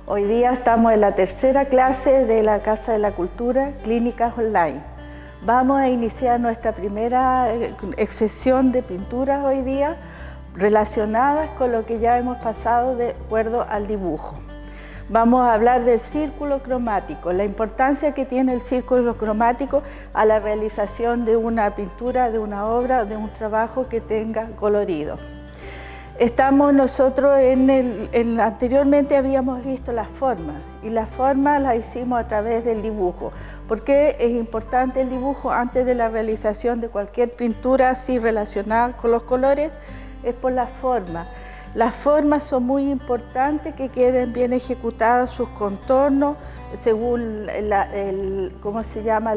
Hoy día estamos en la tercera clase de la Casa de la Cultura, Clínicas Online. Vamos a iniciar nuestra primera sesión de pinturas hoy día relacionadas con lo que ya hemos pasado de acuerdo al dibujo. Vamos a hablar del círculo cromático, la importancia que tiene el círculo cromático a la realización de una pintura, de una obra, de un trabajo que tenga colorido. Estamos nosotros anteriormente habíamos visto las formas y las formas las hicimos a través del dibujo. ¿Por qué es importante el dibujo antes de la realización de cualquier pintura así relacionada con los colores? Es por la forma. Las formas son muy importantes, que queden bien ejecutadas sus contornos según cómo se llama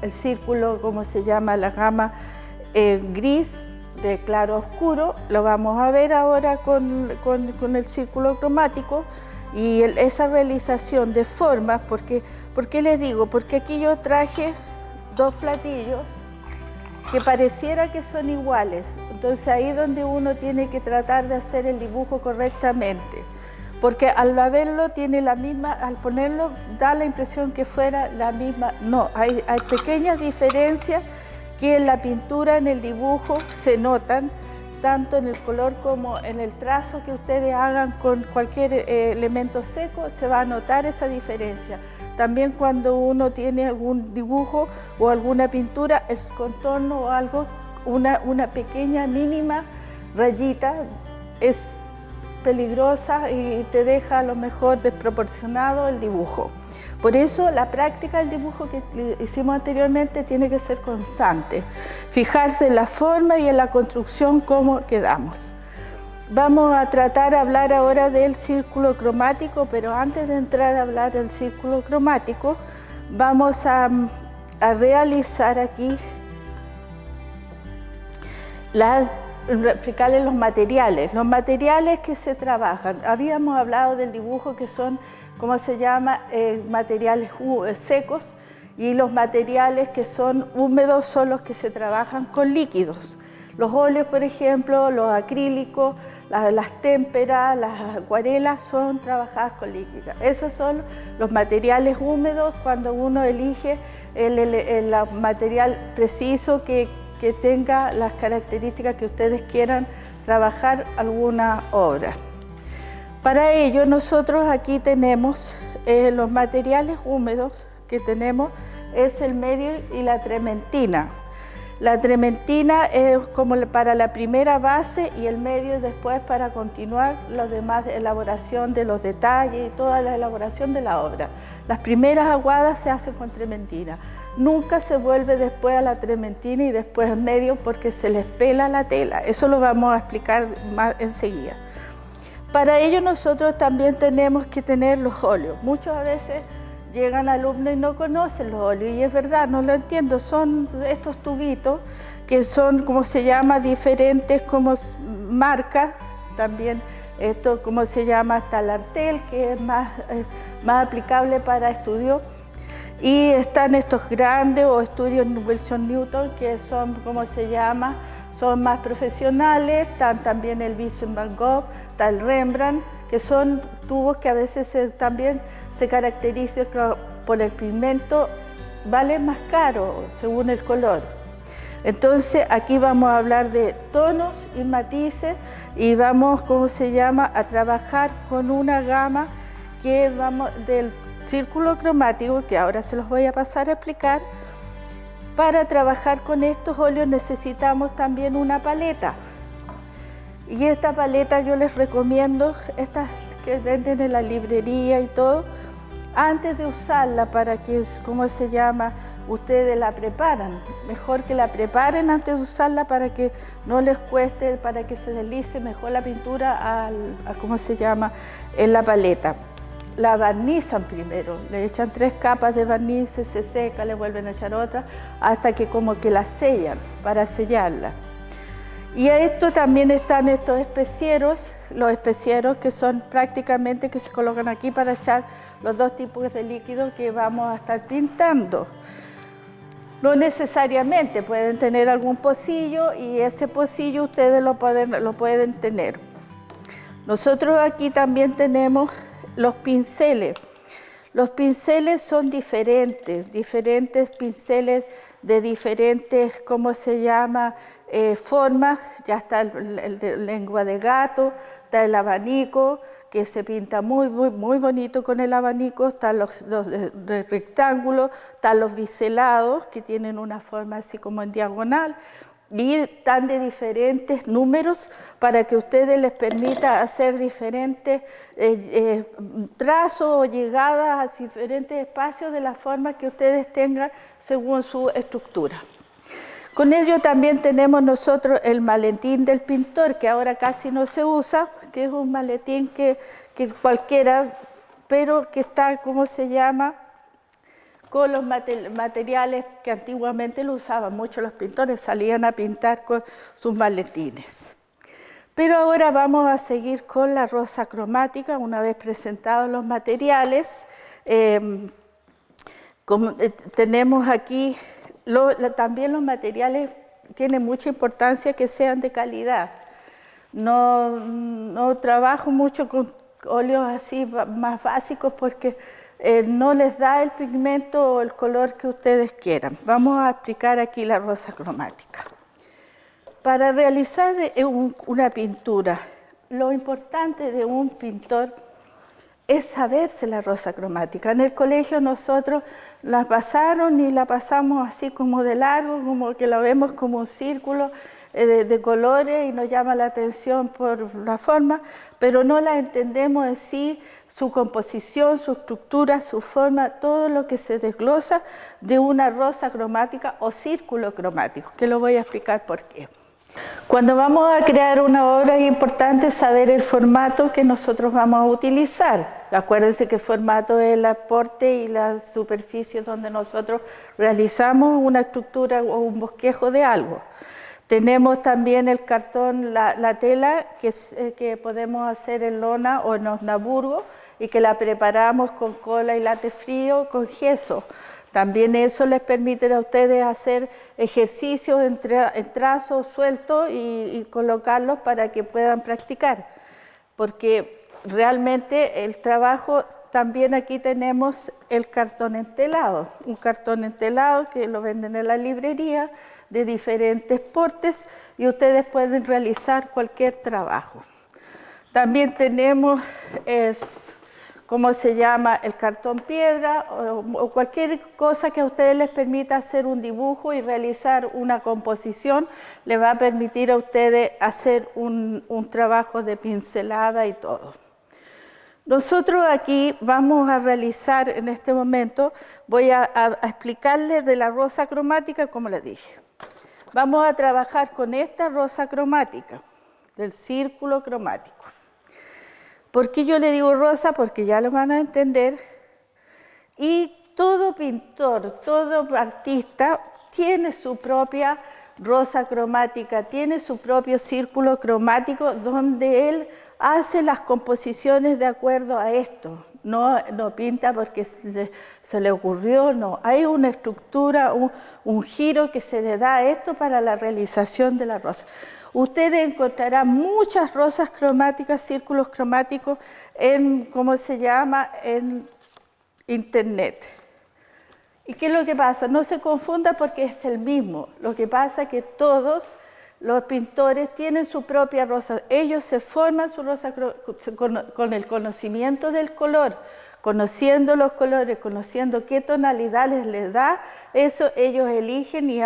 el círculo, cómo se llama la gama gris, de claro a oscuro. Lo vamos a ver ahora con el círculo cromático y esa realización de formas. ¿Por qué les digo? Porque aquí yo traje dos platillos que pareciera que son iguales. Entonces ahí es donde uno tiene que tratar de hacer el dibujo correctamente, porque al verlo tiene la misma, al ponerlo da la impresión que fuera la misma. No, hay pequeñas diferencias que en la pintura, en el dibujo, se notan, tanto en el color como en el trazo que ustedes hagan con cualquier elemento seco, se va a notar esa diferencia. También cuando uno tiene algún dibujo o alguna pintura, el contorno o algo, una pequeña mínima rayita es peligrosa y te deja a lo mejor desproporcionado el dibujo. Por eso la práctica del dibujo que hicimos anteriormente tiene que ser constante. Fijarse en la forma y en la construcción cómo quedamos. Vamos a tratar de hablar ahora del círculo cromático, pero antes de entrar a hablar del círculo cromático, vamos a realizar aquí explicarles los materiales que se trabajan. Habíamos hablado del dibujo que son, ¿cómo se llama?, materiales secos, y los materiales que son húmedos son los que se trabajan con líquidos. Los óleos, por ejemplo, los acrílicos, las témperas, las acuarelas son trabajadas con líquidos. Esos son los materiales húmedos cuando uno elige el material preciso que tenga las características que ustedes quieran trabajar alguna obra. Para ello nosotros aquí tenemos los materiales húmedos que tenemos, es el medio y la trementina. La trementina es como para la primera base y el medio después para continuar la demás elaboración de los detalles y toda la elaboración de la obra. Las primeras aguadas se hacen con trementina. Nunca se vuelve después a la trementina y después en medio porque se les pela la tela. Eso lo vamos a explicar más enseguida. Para ello nosotros también tenemos que tener los óleos. Muchas veces llegan alumnos y no conocen los óleos, y es verdad, no lo entiendo. Son estos tubitos que son, como se llama, diferentes como marcas. También esto, como se llama, hasta el Artel, que es más aplicable para estudios. Y están estos grandes o estudios Wilson Newton, que son, como se llama, son más profesionales. Están también el Vincent Van Gogh, está el Rembrandt, que son tubos que a veces también se caracterizan por el pigmento, valen más caro según el color. Entonces aquí vamos a hablar de tonos y matices y vamos, ¿cómo se llama?, a trabajar con una gama que vamos del círculo cromático, que ahora se los voy a pasar a explicar. Para trabajar con estos óleos necesitamos también una paleta. Y esta paleta yo les recomiendo, estas que venden en la librería y todo, antes de usarla para que, ¿cómo se llama?, ustedes la preparan. Mejor que la preparen antes de usarla para que no les cueste, para que se deslice mejor la pintura ¿cómo se llama?, en la paleta. La barnizan primero, le echan 3 capas de barniz, se seca, le vuelven a echar otra, hasta que como que la sellan, para sellarla. Y a esto también están estos especieros, los especieros que son prácticamente que se colocan aquí para echar los dos tipos de líquidos que vamos a estar pintando. No necesariamente, pueden tener algún pocillo y ese pocillo ustedes lo pueden tener. Nosotros aquí también tenemos los pinceles. Los pinceles son diferentes pinceles de diferentes, ¿cómo se llama?, formas. Ya está el de lengua de gato, está el abanico, que se pinta muy bonito con el abanico, están los de rectángulo, están los biselados, que tienen una forma así como en diagonal, y están de diferentes números para que a ustedes les permita hacer diferentes trazos o llegadas a diferentes espacios de la forma que ustedes tengan según su estructura. Con ello también tenemos nosotros el maletín del pintor, que ahora casi no se usa, que es un maletín que cualquiera, pero que está, ¿cómo se llama?, con los materiales que antiguamente lo usaban mucho los pintores, salían a pintar con sus maletines. Pero ahora vamos a seguir con la rosa cromática, una vez presentados los materiales. Tenemos aquí, también los materiales tienen mucha importancia que sean de calidad. No trabajo mucho con óleos así más básicos porque no les da el pigmento o el color que ustedes quieran. Vamos a explicar aquí la rosa cromática. Para realizar una pintura, lo importante de un pintor es saberse la rosa cromática. En el colegio nosotros la pasaron y la pasamos así como de largo, como que la vemos como un círculo de colores y nos llama la atención por la forma, pero no la entendemos en sí, su composición, su estructura, su forma, todo lo que se desglosa de una rosa cromática o círculo cromático, que lo voy a explicar por qué. Cuando vamos a crear una obra es importante saber el formato que nosotros vamos a utilizar. Acuérdense que el formato es el aporte y la superficie donde nosotros realizamos una estructura o un bosquejo de algo. Tenemos también el cartón, la tela que podemos hacer en lona o en osnaburgo y que la preparamos con cola y látex frío con gesso. También eso les permite a ustedes hacer ejercicios en trazos sueltos y colocarlos para que puedan practicar. Porque realmente el trabajo, también aquí tenemos el cartón entelado. Un cartón entelado que lo venden en la librería de diferentes portes y ustedes pueden realizar cualquier trabajo. También tenemos ¿cómo se llama?, el cartón piedra o cualquier cosa que a ustedes les permita hacer un dibujo y realizar una composición, les va a permitir a ustedes hacer un trabajo de pincelada y todo. Nosotros aquí vamos a realizar en este momento, voy a explicarles de la rosa cromática, como les dije. Vamos a trabajar con esta rosa cromática, del círculo cromático. ¿Por qué yo le digo rosa? Porque ya lo van a entender. Y todo pintor, todo artista tiene su propia rosa cromática, tiene su propio círculo cromático donde él hace las composiciones de acuerdo a esto. No pinta porque se le ocurrió, no. Hay una estructura, un giro que se le da a esto para la realización de la rosa. Ustedes encontrarán muchas rosas cromáticas, círculos cromáticos en, ¿cómo se llama?, en internet. ¿Y qué es lo que pasa? No se confunda porque es el mismo. Lo que pasa es que todos los pintores tienen su propia rosa. Ellos se forman su rosa con el conocimiento del color, conociendo los colores, conociendo qué tonalidades les da, eso ellos eligen y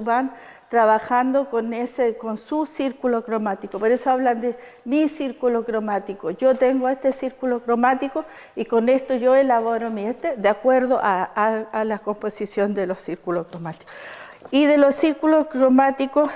van trabajando con su círculo cromático. Por eso hablan de mi círculo cromático. Yo tengo este círculo cromático y con esto yo elaboro de acuerdo a la composición de los círculos cromáticos. Y de los círculos cromáticos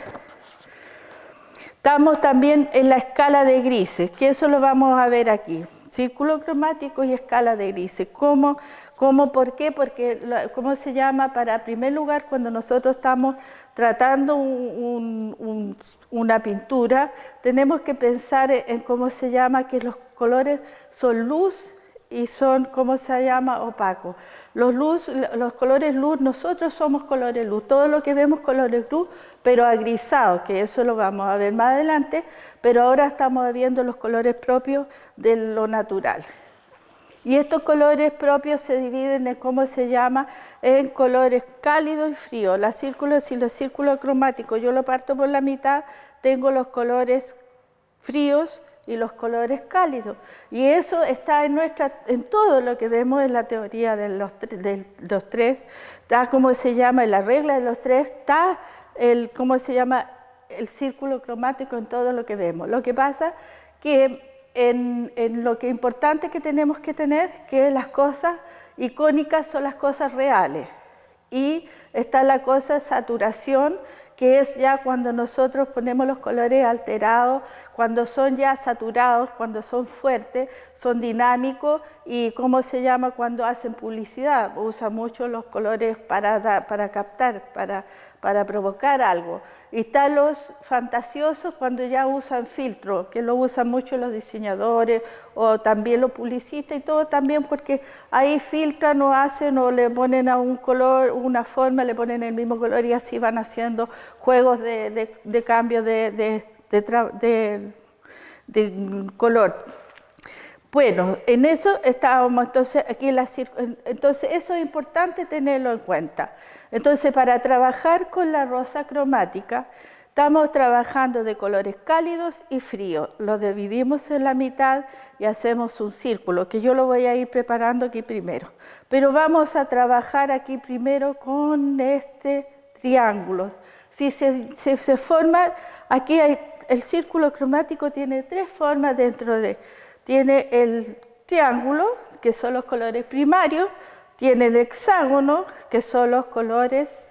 estamos también en la escala de grises, que eso lo vamos a ver aquí. Círculo cromático y escala de grises. ¿Por qué? Porque, ¿cómo se llama? Para, en primer lugar, cuando nosotros estamos tratando una pintura, tenemos que pensar en cómo se llama, que los colores son luz y son, ¿cómo se llama?, opacos. Los colores luz, nosotros somos colores luz, todo lo que vemos colores luz, pero agrisados, que eso lo vamos a ver más adelante, pero ahora estamos viendo los colores propios de lo natural. Y estos colores propios se dividen en, ¿cómo se llama?, en colores cálidos y fríos. Si el círculo cromático yo lo parto por la mitad, tengo los colores fríos y los colores cálidos. Y eso está en todo lo que vemos en la teoría de los tres. Está, ¿cómo se llama?, en la regla de los tres, está ¿cómo se llama?, el círculo cromático en todo lo que vemos. Lo que pasa que en lo que es importante que tenemos que tener, que las cosas icónicas son las cosas reales. Y está la cosa saturación, que es ya cuando nosotros ponemos los colores alterados, cuando son ya saturados, cuando son fuertes, son dinámicos y ¿cómo se llama?, cuando hacen publicidad. Usan mucho los colores para captar, para provocar algo. Y están los fantasiosos cuando ya usan filtro, que lo usan mucho los diseñadores o también los publicistas y todo también porque ahí filtran o hacen o le ponen a un color, una forma, le ponen el mismo color y así van haciendo juegos de cambio de color. Bueno, en eso estábamos, entonces aquí entonces eso es importante tenerlo en cuenta. Entonces para trabajar con la rosa cromática estamos trabajando de colores cálidos y fríos. Los dividimos en la mitad y hacemos un círculo, que yo lo voy a ir preparando aquí primero. Pero vamos a trabajar aquí primero con este triángulo. Si se forma, aquí el círculo cromático tiene tres formas dentro de... Tiene el triángulo, que son los colores primarios, tiene el hexágono, que son los colores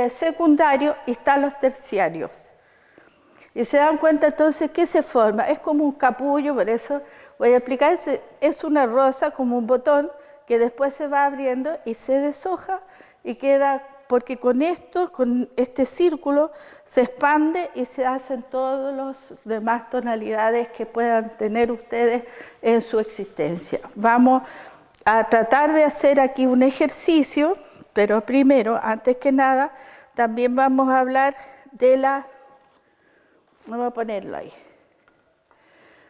secundarios, y están los terciarios. Y se dan cuenta entonces que se forma, es como un capullo, por eso voy a explicar, es una rosa como un botón que después se va abriendo y se deshoja y queda, porque con este círculo se expande y se hacen todas las demás tonalidades que puedan tener ustedes en su existencia. Vamos a tratar de hacer aquí un ejercicio, pero primero, antes que nada, también vamos a hablar vamos a ponerlo ahí,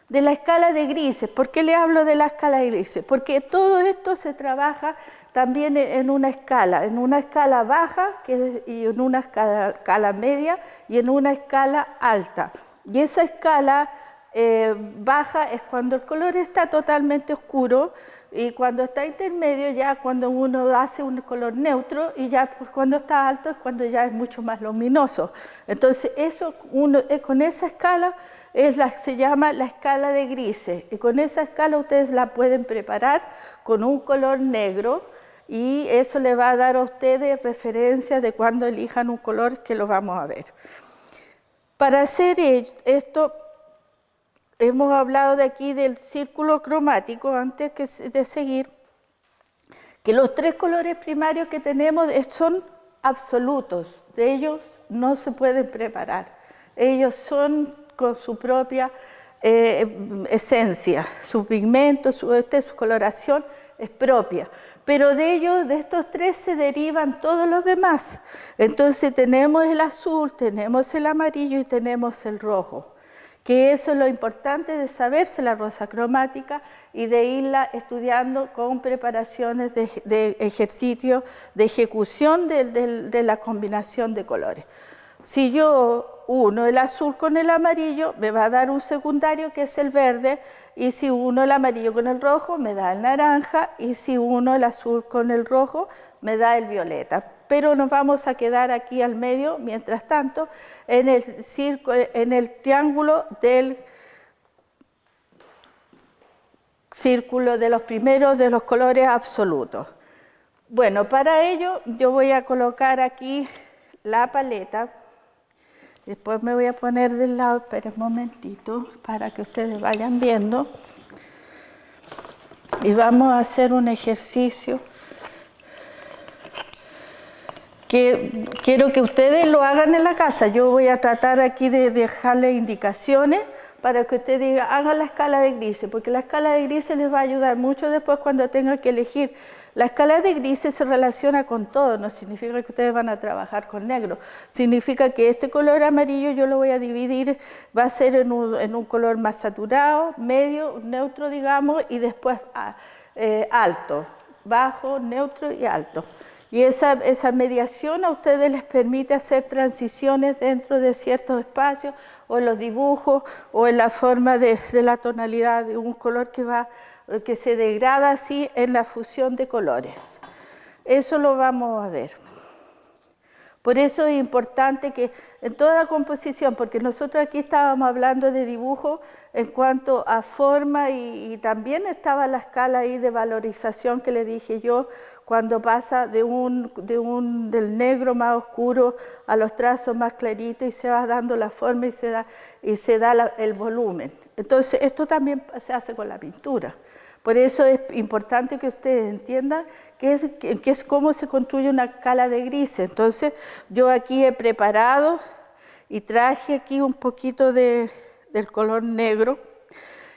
de la escala de grises. ¿Por qué le hablo de la escala de grises? Porque todo esto se trabaja también en una escala baja y en una escala media y en una escala alta. Y esa escala baja es cuando el color está totalmente oscuro y cuando está intermedio ya cuando uno hace un color neutro y ya pues cuando está alto es cuando ya es mucho más luminoso. Entonces eso con esa escala se llama la escala de grises y con esa escala ustedes la pueden preparar con un color negro y eso le va a dar a ustedes referencia de cuando elijan un color que lo vamos a ver. Para hacer esto, hemos hablado de aquí del círculo cromático antes de seguir, que los tres colores primarios que tenemos son absolutos, de ellos no se pueden preparar, ellos son con su propia esencia, su pigmento, su coloración es propia, pero de estos tres se derivan todos los demás. Entonces tenemos el azul, tenemos el amarillo y tenemos el rojo, que eso es lo importante de saberse la rosa cromática y de irla estudiando con preparaciones de ejercicio, de ejecución de la combinación de colores. Si yo uno el azul con el amarillo, me va a dar un secundario que es el verde, y si uno el amarillo con el rojo, me da el naranja, y si uno el azul con el rojo, me da el violeta. Pero nos vamos a quedar aquí al medio, mientras tanto, en el triángulo del círculo de los primeros de los colores absolutos. Bueno, para ello yo voy a colocar aquí la paleta. Después me voy a poner del lado, espera un momentito, para que ustedes vayan viendo. Y vamos a hacer un ejercicio que quiero que ustedes lo hagan en la casa. Yo voy a tratar aquí de dejarles indicaciones para que usted diga, hagan la escala de grises, porque la escala de grises les va a ayudar mucho después cuando tengan que elegir. La escala de grises se relaciona con todo, no significa que ustedes van a trabajar con negro, significa que este color amarillo yo lo voy a dividir, va a ser en un color más saturado, medio, neutro, digamos, y después alto, bajo, neutro y alto. Y esa mediación a ustedes les permite hacer transiciones dentro de ciertos espacios, o en los dibujos, o en la forma de la tonalidad de un color que se degrada así en la fusión de colores. Eso lo vamos a ver. Por eso es importante que en toda composición, porque nosotros aquí estábamos hablando de dibujo en cuanto a forma y también estaba la escala ahí de valorización que le dije yo, cuando pasa del negro más oscuro a los trazos más claritos y se va dando la forma y se da el volumen. Entonces esto también se hace con la pintura. Por eso es importante que ustedes entiendan qué es cómo se construye una escala de grises. Entonces yo aquí he preparado y traje aquí un poquito del color negro.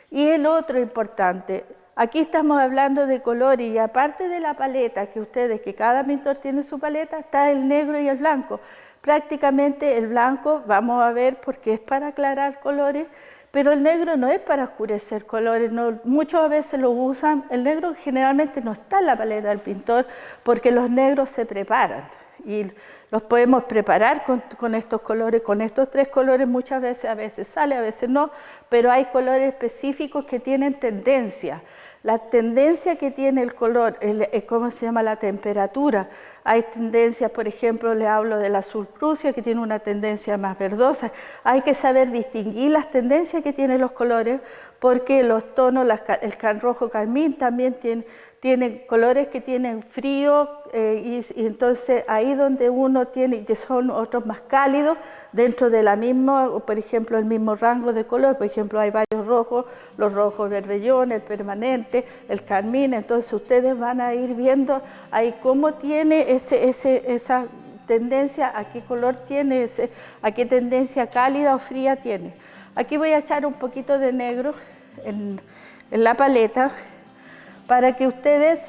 Y el otro importante, aquí estamos hablando de colores y aparte de la paleta que cada pintor tiene su paleta, está el negro y el blanco. Prácticamente el blanco, vamos a ver, porque es para aclarar colores, pero el negro no es para oscurecer colores, muchas veces lo usan. El negro generalmente no está en la paleta del pintor porque los negros se preparan y los podemos preparar con estos colores, con estos tres colores muchas veces, a veces sale, a veces no, pero hay colores específicos que tienen tendencia. La tendencia que tiene el color, ¿cómo se llama? La temperatura. Hay tendencias, por ejemplo, le hablo del azul Prusia, que tiene una tendencia más verdosa. Hay que saber distinguir las tendencias que tienen los colores, porque los tonos, el rojo carmín también tienen colores que tienen frío, y entonces ahí donde uno tiene, que son otros más cálidos, dentro de la misma, por ejemplo, el mismo rango de color. Por ejemplo, hay varios rojos, los rojos berbellón, el permanente, el carmín. Entonces ustedes van a ir viendo ahí cómo tiene esa tendencia, a qué color tiene, a qué tendencia cálida o fría tiene. Aquí voy a echar un poquito de negro en la paleta para que ustedes,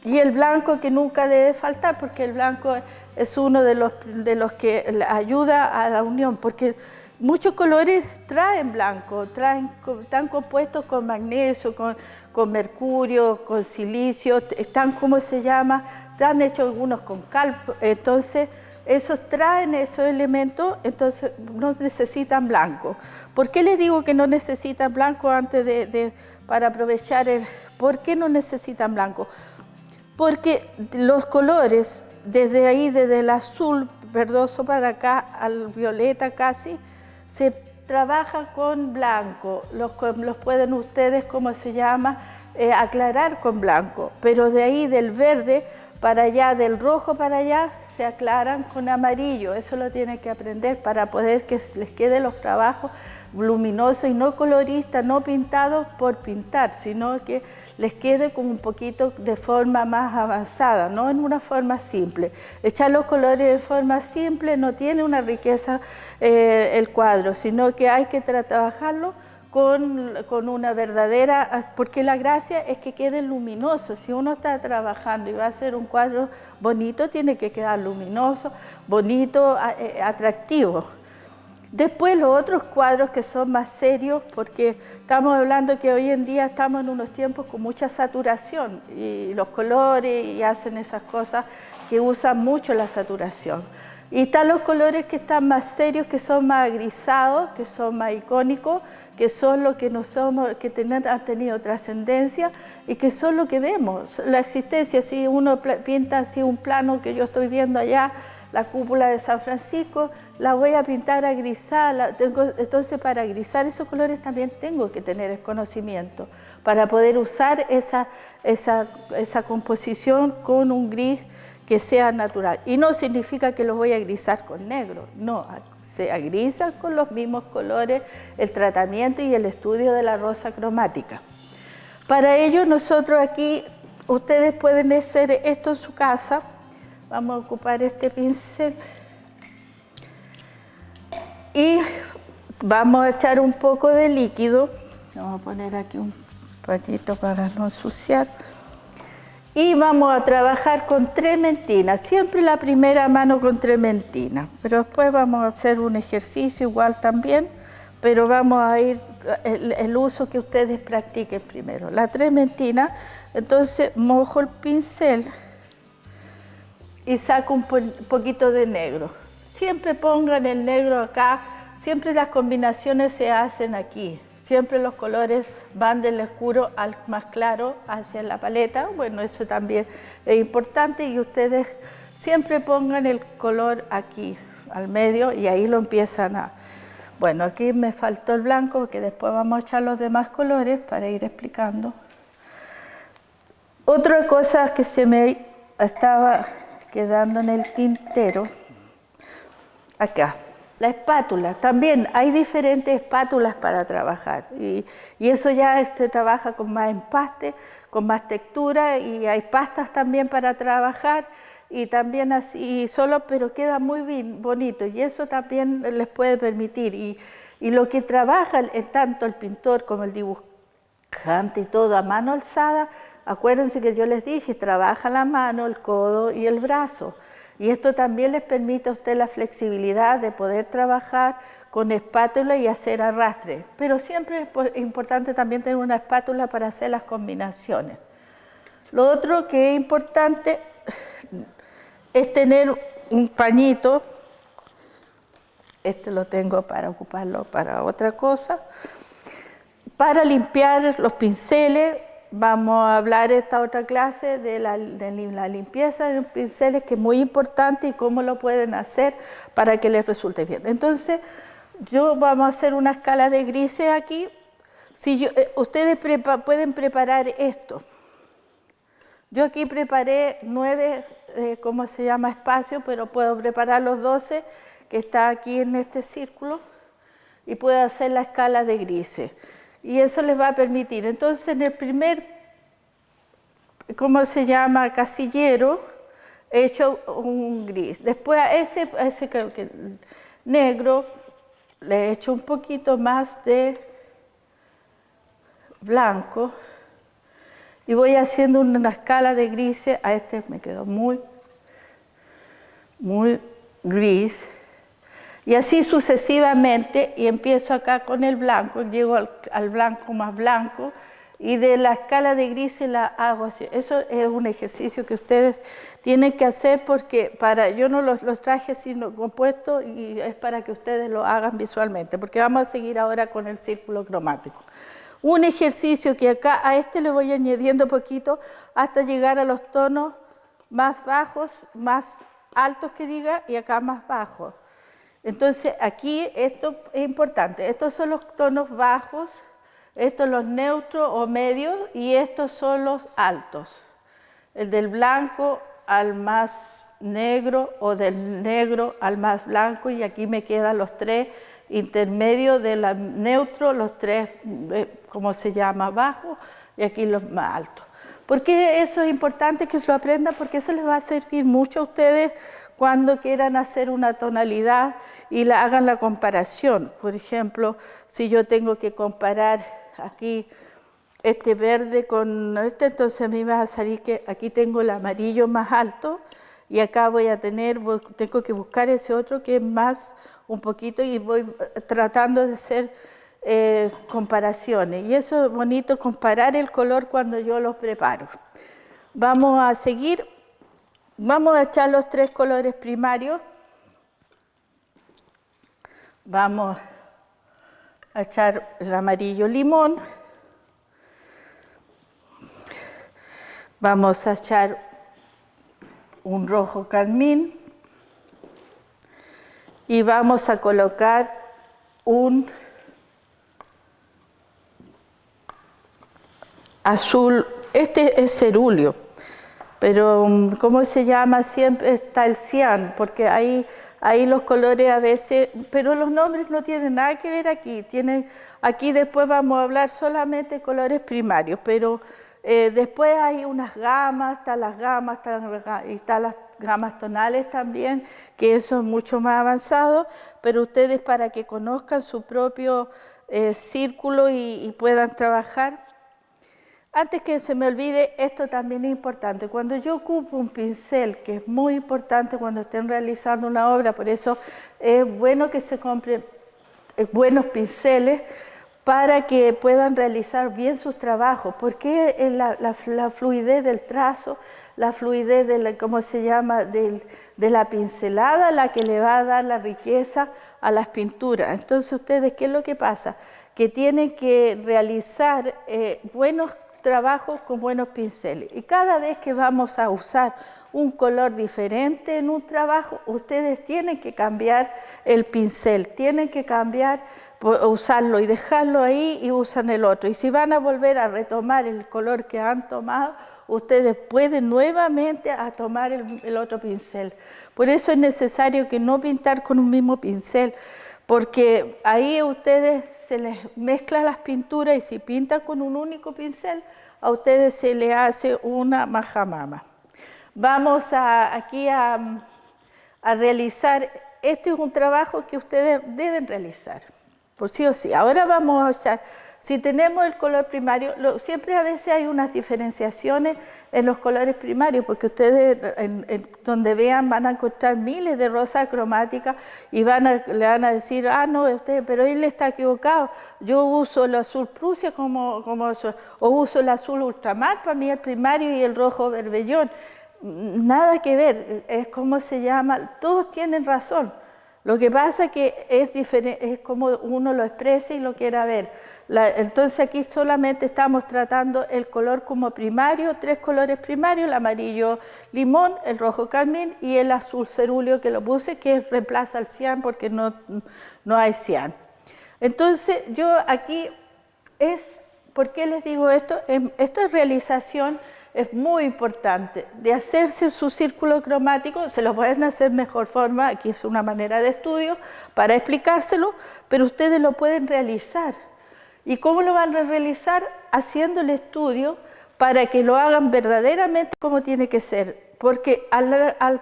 y el blanco que nunca debe faltar, porque el blanco es uno de los que ayuda a la unión, porque muchos colores traen blanco, están compuestos con magnesio, con mercurio, con silicio, están, ¿cómo se llama? Están hechos algunos con cal, entonces traen esos elementos, entonces no necesitan blanco. ¿Por qué les digo que no necesitan blanco para aprovechar ¿por qué no necesitan blanco? Porque los colores, desde el azul verdoso para acá al violeta casi, se trabaja con blanco. Los pueden ustedes, ¿cómo se llama? Aclarar con blanco, pero de ahí del verde para allá, del rojo para allá, se aclaran con amarillo. Eso lo tienen que aprender para poder que les queden los trabajos luminosos y no coloristas, no pintados por pintar, sino que les quede como un poquito de forma más avanzada, no en una forma simple. Echar los colores de forma simple no tiene una riqueza el cuadro, sino que hay que trabajarlo con una verdadera, porque la gracia es que quede luminoso. Si uno está trabajando y va a hacer un cuadro bonito, tiene que quedar luminoso, bonito, atractivo. Después los otros cuadros que son más serios, porque estamos hablando que hoy en día estamos en unos tiempos con mucha saturación y los colores y hacen esas cosas que usan mucho la saturación. Y están los colores que están más serios, que son más grisados, que son más icónicos, que son lo que no somos, que han tenido trascendencia y que son lo que vemos. La existencia, si uno pinta así un plano que yo estoy viendo allá, la cúpula de San Francisco, la voy a pintar a grisar, entonces para grisar esos colores también tengo que tener el conocimiento para poder usar esa composición con un gris que sea natural. Y no significa que los voy a grisar con negro, no, se agrisan con los mismos colores, el tratamiento y el estudio de la rosa cromática. Para ello nosotros aquí, ustedes pueden hacer esto en su casa. Vamos a ocupar este pincel y Vamos a echar un poco de líquido. Vamos a poner aquí un pañito para no ensuciar. Y vamos a trabajar con trementina, siempre la primera mano con trementina, pero después vamos a hacer un ejercicio igual también, pero vamos a ir el uso que ustedes practiquen primero. La trementina, entonces mojo el pincel y saco un poquito de negro. Siempre pongan el negro acá, siempre las combinaciones se hacen aquí. Siempre los colores van del oscuro al más claro hacia la paleta. Bueno, eso también es importante y ustedes siempre pongan el color aquí al medio y ahí lo empiezan a... Bueno, aquí me faltó el blanco porque después vamos a echar los demás colores para ir explicando. Otra cosa que se me estaba quedando en el tintero, acá. La espátula, también hay diferentes espátulas para trabajar y eso ya trabaja con más empaste, con más textura y hay pastas también para trabajar y también así solo, pero queda muy bien, bonito y eso también les puede permitir y lo que trabaja tanto el pintor como el dibujante y todo a mano alzada, acuérdense que yo les dije, trabaja la mano, el codo y el brazo. Y esto también les permite a usted la flexibilidad de poder trabajar con espátula y hacer arrastre. Pero siempre es importante también tener una espátula para hacer las combinaciones. Lo otro que es importante es tener un pañito. Este lo tengo para ocuparlo para otra cosa. Para limpiar los pinceles. Vamos a hablar en esta otra clase de la limpieza de los pinceles, que es muy importante y cómo lo pueden hacer para que les resulte bien. Entonces, vamos a hacer una escala de grises aquí. Ustedes pueden preparar esto. Yo aquí preparé 9, ¿cómo se llama? Espacios, pero puedo preparar los 12 que está aquí en este círculo y puedo hacer la escala de grises. Y eso les va a permitir. Entonces, en el primer, ¿cómo se llama? Casillero, he hecho un gris. Después a ese negro le he hecho un poquito más de blanco y voy haciendo una escala de grises. A este me quedó muy gris. Y así sucesivamente, y empiezo acá con el blanco, llego al blanco más blanco, y de la escala de grises la hago así. Eso es un ejercicio que ustedes tienen que hacer porque yo no los traje sino compuestos y es para que ustedes lo hagan visualmente, porque vamos a seguir ahora con el círculo cromático. Un ejercicio que acá a este le voy añadiendo poquito hasta llegar a los tonos más bajos, más altos que diga, y acá más bajos. Entonces aquí esto es importante, estos son los tonos bajos, estos los neutros o medios y estos son los altos. El del blanco al más negro o del negro al más blanco y aquí me quedan los tres intermedios del neutro, los tres, ¿cómo se llama? Bajos y aquí los más altos. ¿Por qué eso es importante que se lo aprendan? Porque eso les va a servir mucho a ustedes cuando quieran hacer una tonalidad y hagan la comparación. Por ejemplo, si yo tengo que comparar aquí este verde con este, entonces a mí me va a salir que aquí tengo el amarillo más alto y acá voy a tengo que buscar ese otro que es más un poquito y voy tratando de hacer comparaciones. Y eso es bonito, comparar el color cuando yo los preparo. Vamos a seguir. Vamos a echar los tres colores primarios. Vamos a echar el amarillo limón. Vamos a echar un rojo carmín. Y vamos a colocar un azul. Este es cerúleo. Pero, ¿cómo se llama? Siempre está el cian, porque ahí los colores a veces, pero los nombres no tienen nada que ver aquí. Aquí después vamos a hablar solamente de colores primarios, pero después hay unas gamas, están las gamas, y están las gamas tonales también, que eso es mucho más avanzado, pero ustedes para que conozcan su propio círculo y puedan trabajar. Antes que se me olvide, esto también es importante. Cuando yo ocupo un pincel, que es muy importante cuando estén realizando una obra, por eso es bueno que se compren buenos pinceles para que puedan realizar bien sus trabajos, porque la fluidez del trazo, la fluidez de ¿cómo se llama?, de la pincelada, la que le va a dar la riqueza a las pinturas. Entonces ustedes, ¿qué es lo que pasa? Que tienen que realizar buenos trabajos con buenos pinceles. Y cada vez que vamos a usar un color diferente en un trabajo, ustedes tienen que cambiar el pincel, tienen que cambiar, usarlo y dejarlo ahí y usan el otro. Y si van a volver a retomar el color que han tomado, ustedes pueden nuevamente a tomar el otro pincel. Por eso es necesario que no pintar con un mismo pincel, porque ahí a ustedes se les mezclan las pinturas y si pintan con un único pincel, a ustedes se les hace una majamama. Vamos aquí a realizar, este es un trabajo que ustedes deben realizar, por sí o sí. Ahora vamos a usar, si tenemos el color primario, siempre a veces hay unas diferenciaciones en los colores primarios, porque ustedes donde vean van a encontrar miles de rosas cromáticas y le van a decir, ah, no, pero él está equivocado, yo uso el azul Prusia o uso el azul ultramar, para mí el primario, y el rojo berbellón. Nada que ver, es como se llama, todos tienen razón. Lo que pasa es que es diferente, es como uno lo expresa y lo quiera ver. Entonces aquí solamente estamos tratando el color como primario, 3 colores primarios, el amarillo limón, el rojo carmín y el azul cerúleo que lo puse, que reemplaza al cian porque no hay cian. Entonces yo aquí ¿por qué les digo esto? Esto es realización. Es muy importante de hacerse su círculo cromático, se lo pueden hacer mejor forma, aquí es una manera de estudio para explicárselo, pero ustedes lo pueden realizar. ¿Y cómo lo van a realizar? Haciendo el estudio para que lo hagan verdaderamente como tiene que ser, porque al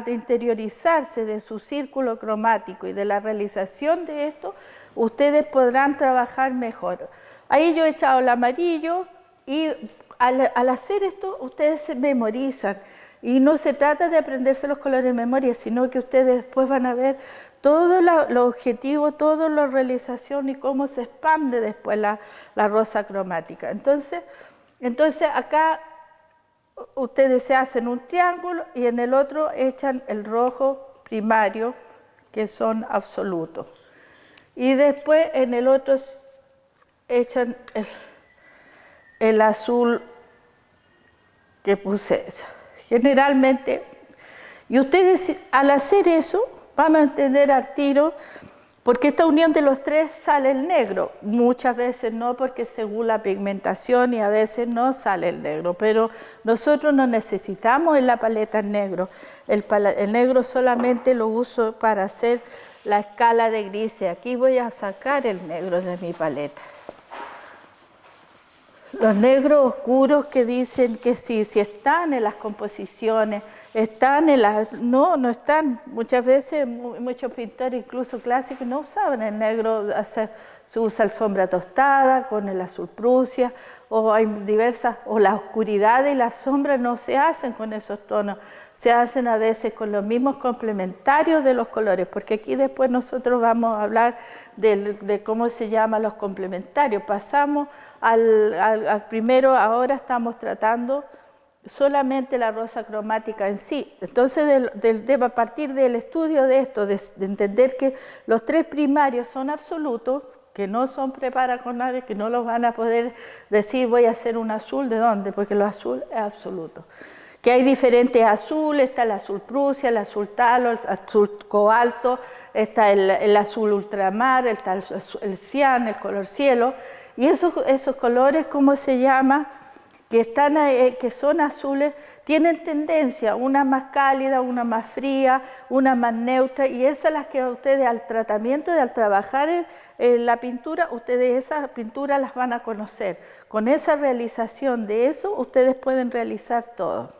interiorizarse de su círculo cromático y de la realización de esto, ustedes podrán trabajar mejor. Ahí yo he echado el amarillo y al hacer esto, ustedes se memorizan y no se trata de aprenderse los colores de memoria, sino que ustedes después van a ver todo lo objetivo, toda la realización y cómo se expande después la rosa cromática. Entonces acá ustedes se hacen un triángulo y en el otro echan el rojo primario, que son absolutos. Y después en el otro echan el azul que puse eso. Generalmente, y ustedes al hacer eso van a entender al tiro, porque esta unión de los tres sale el negro. Muchas veces no, porque según la pigmentación y a veces no sale el negro, pero nosotros no necesitamos en la paleta el negro. El negro solamente lo uso para hacer la escala de grises. Aquí voy a sacar el negro de mi paleta. Los negros oscuros que dicen que sí, si están en las composiciones, están en las... No están. Muchas veces muchos pintores, incluso clásicos, no usaban el negro, se usa el sombra tostada con el azul Prusia, o hay diversas, o la oscuridad y la sombra no se hacen con esos tonos, se hacen a veces con los mismos complementarios de los colores, porque aquí después nosotros vamos a hablar de cómo se llaman los complementarios. Pasamos al primero, ahora estamos tratando solamente la rosa cromática en sí. Entonces, a partir del estudio de esto, de entender que los tres primarios son absolutos, que no son prepara con nadie, que no los van a poder decir voy a hacer un azul, ¿de dónde? Porque lo azul es absoluto. Que hay diferentes azules, está el azul Prusia, el azul talo, el azul cobalto, está el azul ultramar, está el cian, el color cielo, y esos colores, ¿cómo se llama?, que son azules, tienen tendencia, una más cálida, una más fría, una más neutra, y esas son las que ustedes al tratamiento y al trabajar en la pintura, ustedes esas pinturas las van a conocer. Con esa realización de eso, ustedes pueden realizar todo.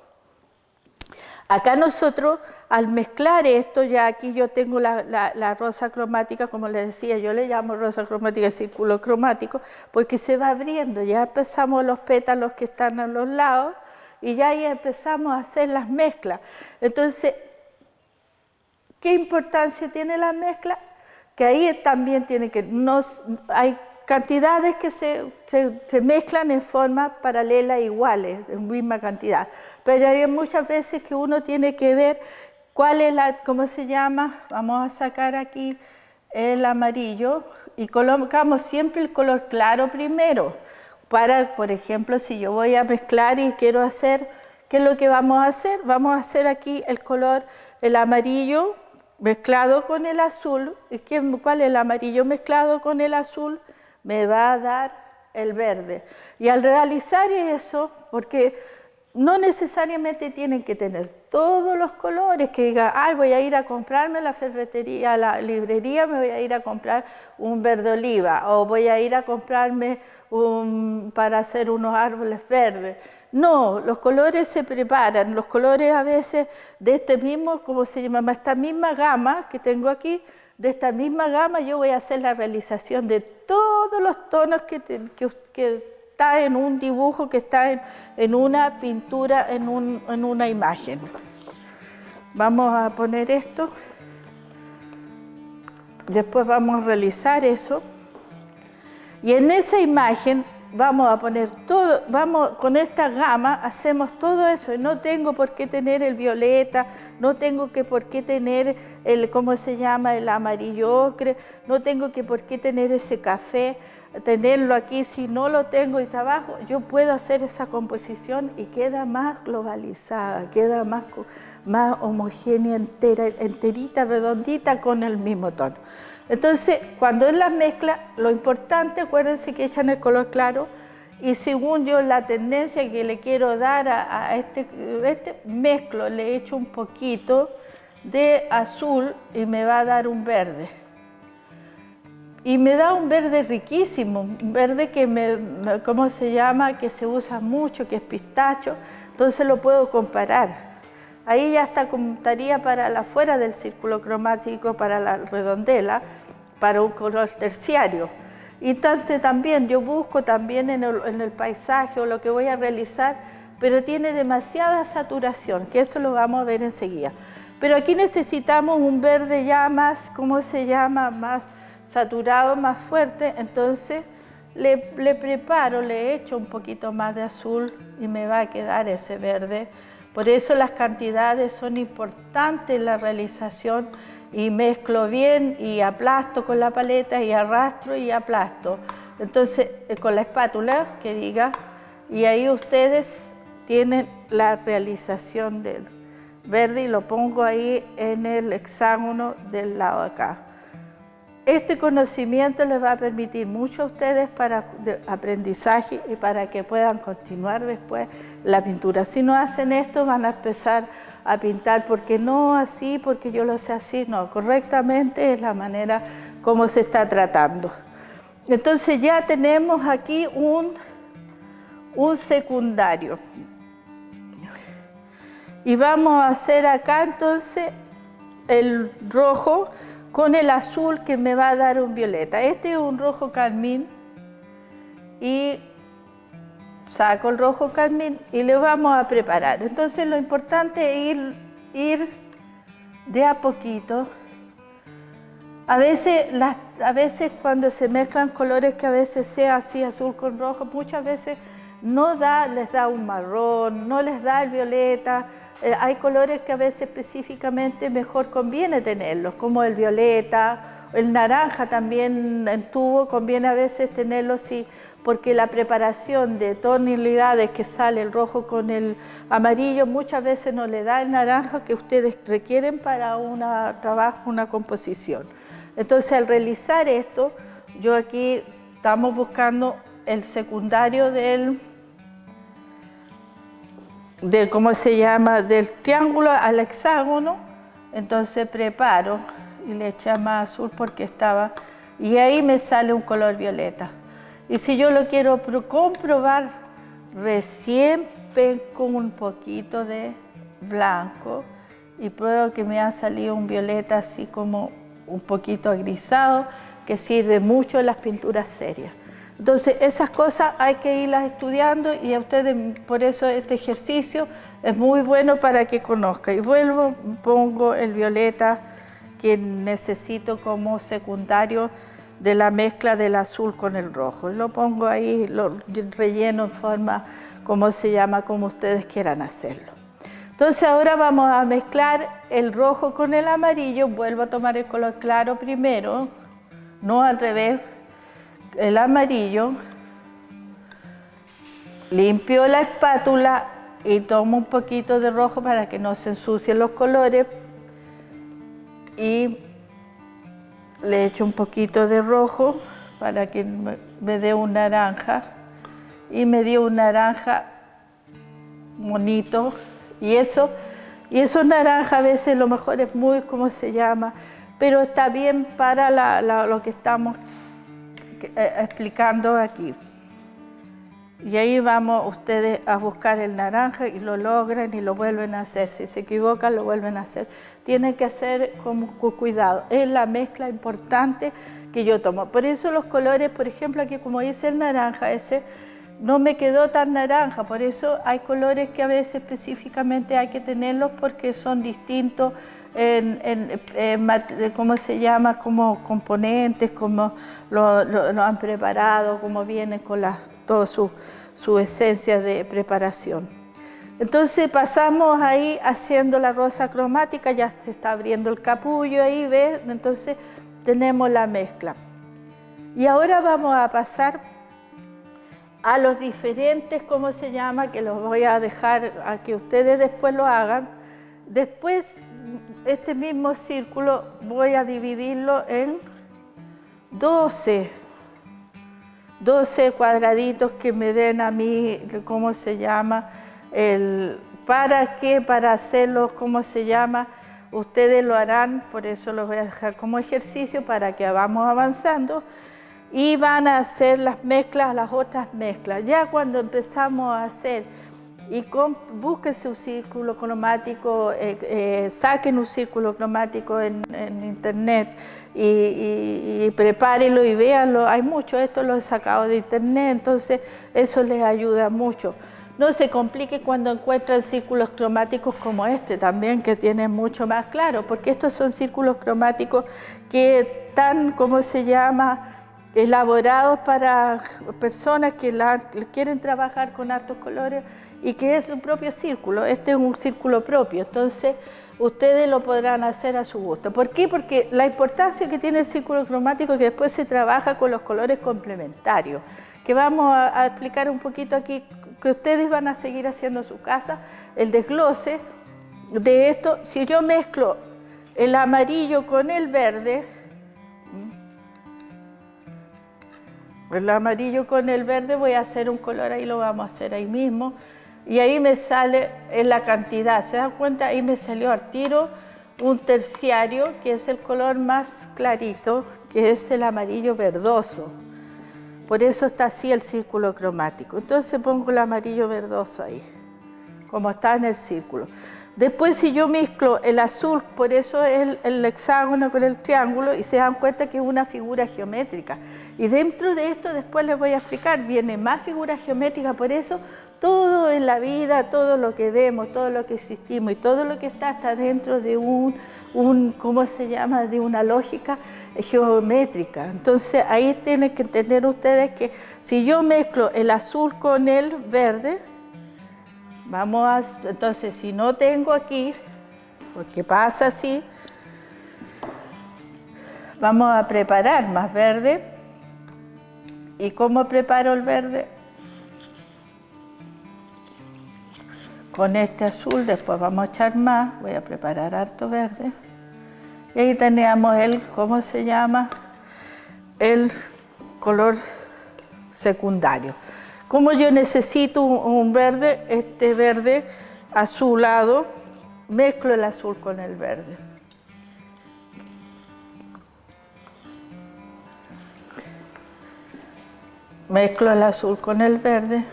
Acá nosotros, al mezclar esto, ya aquí yo tengo la rosa cromática, como les decía, yo le llamo rosa cromática círculo cromático, porque se va abriendo, ya empezamos los pétalos que están a los lados, y ya ahí empezamos a hacer las mezclas. Entonces, ¿qué importancia tiene la mezcla? Que ahí también tiene que, hay cantidades que se mezclan en forma paralela iguales, en misma cantidad, pero hay muchas veces que uno tiene que ver cuál es ¿cómo se llama? Vamos a sacar aquí el amarillo y colocamos siempre el color claro primero, para, por ejemplo, si yo voy a mezclar y quiero hacer, ¿qué es lo que vamos a hacer? Vamos a hacer aquí el color, el amarillo mezclado con el azul. ¿Y cuál es el amarillo mezclado con el azul? Me va a dar el verde. Y al realizar eso, porque no necesariamente tienen que tener todos los colores, que diga, ay, voy a ir a comprarme a la ferretería, a la librería, me voy a ir a comprar un verde oliva, o voy a ir a comprarme para hacer unos árboles verdes. No, los colores se preparan, los colores a veces de este mismo, ¿cómo se llama? Esta misma gama que tengo aquí, de esta misma gama yo voy a hacer la realización de todos los tonos que está en un dibujo, que está en una pintura, en una imagen. Vamos a poner esto, después vamos a realizar eso, y en esa imagen vamos a poner todo, con esta gama hacemos todo eso, y no tengo por qué tener el violeta, no tengo por qué tener el, ¿cómo se llama?, el amarillo ocre, no tengo por qué tener ese café, tenerlo aquí. Si no lo tengo y trabajo, yo puedo hacer esa composición y queda más globalizada, queda más homogénea, enterita, redondita, con el mismo tono. Entonces, cuando es la mezcla, lo importante, acuérdense que echan el color claro, y según yo la tendencia que le quiero dar a este mezclo, le echo un poquito de azul y me va a dar un verde. Y me da un verde riquísimo, un verde que ¿cómo se llama?, que se usa mucho, que es pistacho, entonces lo puedo comparar. Ahí ya estaría para fuera del círculo cromático, para la redondela, para un color terciario. Entonces también yo busco también en el paisaje o lo que voy a realizar, pero tiene demasiada saturación, que eso lo vamos a ver enseguida. Pero aquí necesitamos un verde ya más, ¿cómo se llama?, más saturado, más fuerte. Entonces le preparo, le echo un poquito más de azul y me va a quedar ese verde. Por eso las cantidades son importantes en la realización, y mezclo bien y aplasto con la paleta y arrastro y aplasto. Entonces con la espátula, que diga, y ahí ustedes tienen la realización del verde y lo pongo ahí en el hexágono del lado de acá. Este conocimiento les va a permitir mucho a ustedes para aprendizaje y para que puedan continuar después la pintura. Si no hacen esto, van a empezar a pintar porque no así, porque yo lo sé así, no, correctamente es la manera como se está tratando. Entonces ya tenemos aquí un secundario. Y vamos a hacer acá entonces el rojo con el azul, que me va a dar un violeta. Este es un rojo carmín, y saco el rojo carmín y le vamos a preparar. Entonces lo importante es ir de a poquito. A veces cuando se mezclan colores, que a veces sea así azul con rojo, muchas veces les da un marrón, no les da el violeta. Hay colores que a veces específicamente mejor conviene tenerlos, como el violeta, el naranja también en tubo, conviene a veces tenerlo, sí, porque la preparación de tonalidades que sale el rojo con el amarillo muchas veces no le da el naranja que ustedes requieren para un trabajo, una composición. Entonces, al realizar esto, yo aquí estamos buscando el secundario ¿cómo se llama?, del triángulo al hexágono. Entonces preparo y le eché más azul porque estaba, y ahí me sale un color violeta. Y si yo lo quiero comprobar, recién con un poquito de blanco y pruebo que me ha salido un violeta así como un poquito agrisado, que sirve mucho en las pinturas serias. Entonces esas cosas hay que irlas estudiando y a ustedes por eso este ejercicio es muy bueno para que conozcan. Y vuelvo, pongo el violeta que necesito como secundario de la mezcla del azul con el rojo. Y lo pongo ahí, lo relleno en forma, como se llama, como ustedes quieran hacerlo. Entonces ahora vamos a mezclar el rojo con el amarillo. Vuelvo a tomar el color claro primero, no al revés, el amarillo. Limpio la espátula y tomo un poquito de rojo para que no se ensucien los colores. Y le echo un poquito de rojo para que me dé un naranja. Y me dio un naranja bonito. Y eso naranja a veces lo mejor es muy, ¿cómo se llama? Pero está bien para lo que estamos explicando aquí. Y ahí vamos ustedes a buscar el naranja y lo logran y lo vuelven a hacer. Si se equivocan, lo vuelven a hacer. Tienen que hacer con cuidado. Es la mezcla importante que yo tomo. Por eso los colores, por ejemplo, aquí como dice el naranja, ese no me quedó tan naranja. Por eso hay colores que a veces específicamente hay que tenerlos porque son distintos ¿cómo se llama? Como componentes, como lo han preparado, como vienen con toda su esencia de preparación. Entonces pasamos ahí haciendo la rosa cromática, ya se está abriendo el capullo ahí, ¿ves? Entonces tenemos la mezcla. Y ahora vamos a pasar a los diferentes, ¿cómo se llama? Que los voy a dejar a que ustedes después lo hagan. Después, este mismo círculo voy a dividirlo en 12 cuadraditos que me den a mí, ¿cómo se llama? ¿Para qué? Para hacerlo, ¿cómo se llama? Ustedes lo harán, por eso los voy a dejar como ejercicio para que vamos avanzando. Y van a hacer las mezclas, las otras mezclas. Ya cuando empezamos a hacer, búsquense un círculo cromático, saquen un círculo cromático en internet y prepárenlo y véanlo. Hay mucho, esto lo he sacado de internet, entonces eso les ayuda mucho. No se complique cuando encuentran círculos cromáticos como este también, que tienen mucho más claro, porque estos son círculos cromáticos que están, ¿cómo se llama?, elaborados para personas que quieren trabajar con hartos colores y que es su propio círculo. Este es un círculo propio, entonces ustedes lo podrán hacer a su gusto. ¿Por qué? Porque la importancia que tiene el círculo cromático es que después se trabaja con los colores complementarios, que vamos a explicar un poquito aquí, que ustedes van a seguir haciendo en su casa, el desglose de esto. Si yo mezclo el amarillo con el verde, voy a hacer un color, ahí lo vamos a hacer ahí mismo, y ahí me sale en la cantidad, ¿se dan cuenta? Ahí me salió al tiro un terciario, que es el color más clarito, que es el amarillo verdoso. Por eso está así el círculo cromático. Entonces pongo el amarillo verdoso ahí, como está en el círculo. Después, si yo mezclo el azul, por eso es el hexágono con el triángulo, y se dan cuenta que es una figura geométrica. Y dentro de esto, después les voy a explicar, viene más figuras geométricas. Por eso todo en la vida, todo lo que vemos, todo lo que existimos y todo lo que está dentro de ¿cómo se llama?, de una lógica geométrica. Entonces ahí tienen que entender ustedes que si yo mezclo el azul con el verde, entonces si no tengo aquí, porque pasa así, vamos a preparar más verde. ¿Y cómo preparo el verde? Con este azul, después vamos a echar más, voy a preparar harto verde. Y ahí teníamos ¿cómo se llama? El color secundario. Como yo necesito un verde, este verde azulado, mezclo el azul con el verde. Mezclo el azul con el verde